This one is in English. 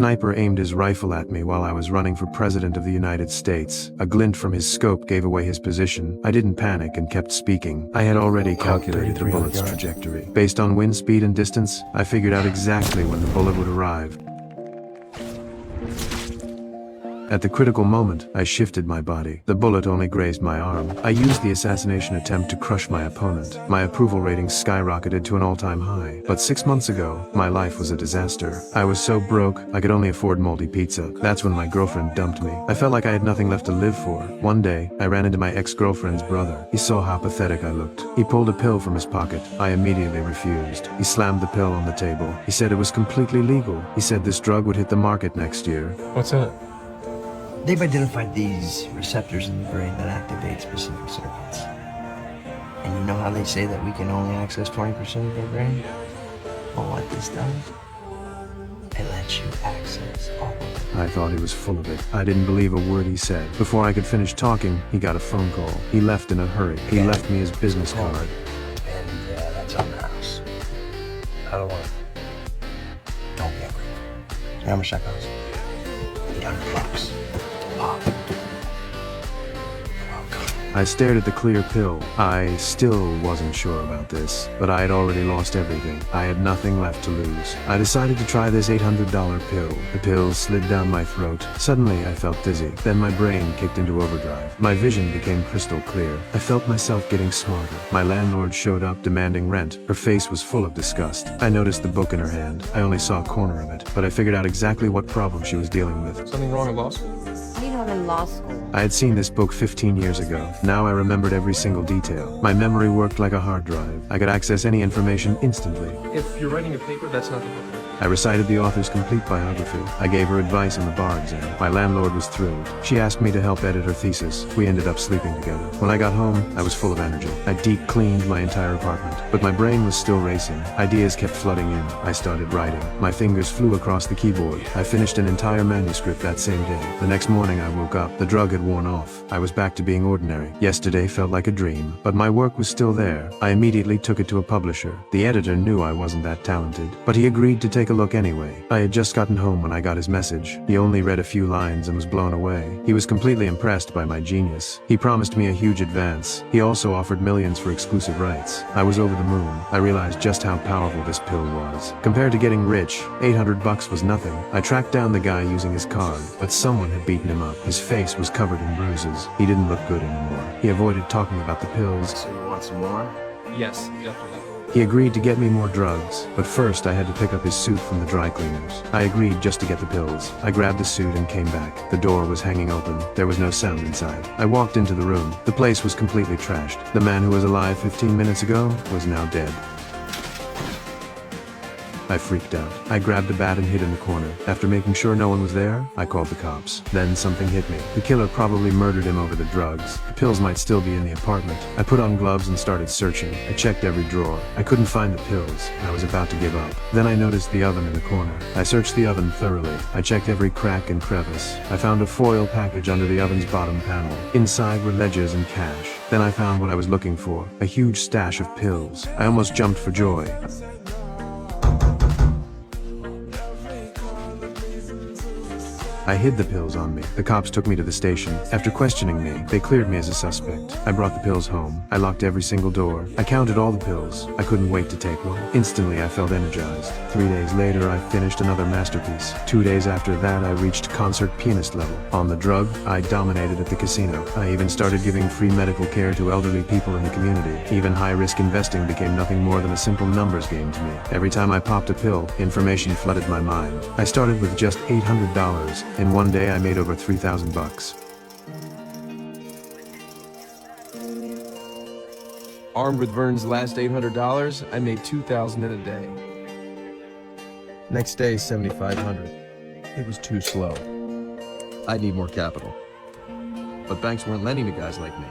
sniper aimed his rifle at me while I was running for President of the United States. A glint from his scope gave away his position. I didn't panic and kept speaking. I had already calculated the bullet's trajectory. Based on wind speed and distance, I figured out exactly when the bullet would arrive. At the critical moment, I shifted my body. The bullet only grazed my arm. I used the assassination attempt to crush my opponent. My approval rating skyrocketed to an all-time high. But 6 months ago, my life was a disaster. I was so broke, I could only afford moldy pizza. That's when my girlfriend dumped me. I felt like I had nothing left to live for. One day, I ran into my ex-girlfriend's brother. He saw how pathetic I looked. He pulled a pill from his pocket. I immediately refused. He slammed the pill on the table. He said it was completely legal. He said this drug would hit the market next year. What's in it? They've identified these receptors in the brain that activate specific circuits. And you know how they say that we can only access 20% of our brain? Well, what this does, it lets you access all of it. I thought he was full of it. I didn't believe a word he said. Before I could finish talking, he got a phone call. He left in a hurry. He left me his business card. And that's on the house. I don't want it. Don't be angry. You know how much that costs? $800. I stared at the clear pill. I still wasn't sure about this, but I had already lost everything. I had nothing left to lose. I decided to try this $800 pill. The pill slid down my throat. Suddenly, I felt dizzy. Then my brain kicked into overdrive. My vision became crystal clear. I felt myself getting smarter. My landlord showed up demanding rent. Her face was full of disgust. I noticed the book in her hand. I only saw a corner of it, but I figured out exactly what problem she was dealing with. Something wrong in law school? You know, in law school. I had seen this book 15 years ago. Now I remembered every single detail. My memory worked like a hard drive. I could access any information instantly. If you're writing a paper, that's not the book. I recited the author's complete biography. I gave her advice on the bar exam. My landlord was thrilled. She asked me to help edit her thesis. We ended up sleeping together. When I got home, I was full of energy. I deep cleaned my entire apartment, but my brain was still racing. Ideas kept flooding in. I started writing. My fingers flew across the keyboard. I finished an entire manuscript that same day. The next morning I woke up. The drug had worn off. I was back to being ordinary. Yesterday felt like a dream, but my work was still there. I immediately took it to a publisher. The editor knew I wasn't that talented, but he agreed to take a look anyway. I had just gotten home when I got his message. He only read a few lines and was blown away. He was completely impressed by my genius. He promised me a huge advance. He also offered millions for exclusive rights. I was over the moon. I realized just how powerful this pill was. Compared to getting rich, $800 was nothing. I tracked down the guy using his card, but someone had beaten him up. His face was covered in bruises. He didn't look good anymore. He avoided talking about the pills. So you want some more? Yes, definitely. He agreed to get me more drugs, but first I had to pick up his suit from the dry cleaners. I agreed just to get the pills. I grabbed the suit and came back. The door was hanging open. There was no sound inside. I walked into the room. The place was completely trashed. The man who was alive 15 minutes ago was now dead. I freaked out. I grabbed a bat and hid in the corner. After making sure no one was there, I called the cops. Then something hit me. The killer probably murdered him over the drugs. The pills might still be in the apartment. I put on gloves and started searching. I checked every drawer. I couldn't find the pills. I was about to give up. Then I noticed the oven in the corner. I searched the oven thoroughly. I checked every crack and crevice. I found a foil package under the oven's bottom panel. Inside were ledgers and cash. Then I found what I was looking for, a huge stash of pills. I almost jumped for joy. I hid the pills on me. The cops took me to the station. After questioning me, they cleared me as a suspect. I brought the pills home. I locked every single door. I counted all the pills. I couldn't wait to take one. Instantly, I felt energized. 3 days later, I finished another masterpiece. 2 days after that, I reached concert pianist level. On the drug, I dominated at the casino. I even started giving free medical care to elderly people in the community. Even high-risk investing became nothing more than a simple numbers game to me. Every time I popped a pill, information flooded my mind. I started with just $800. In one day, I made over $3,000. Armed with Vern's last $800, I made $2,000 in a day. Next day, $7,500. It was too slow. I need more capital. But banks weren't lending to guys like me.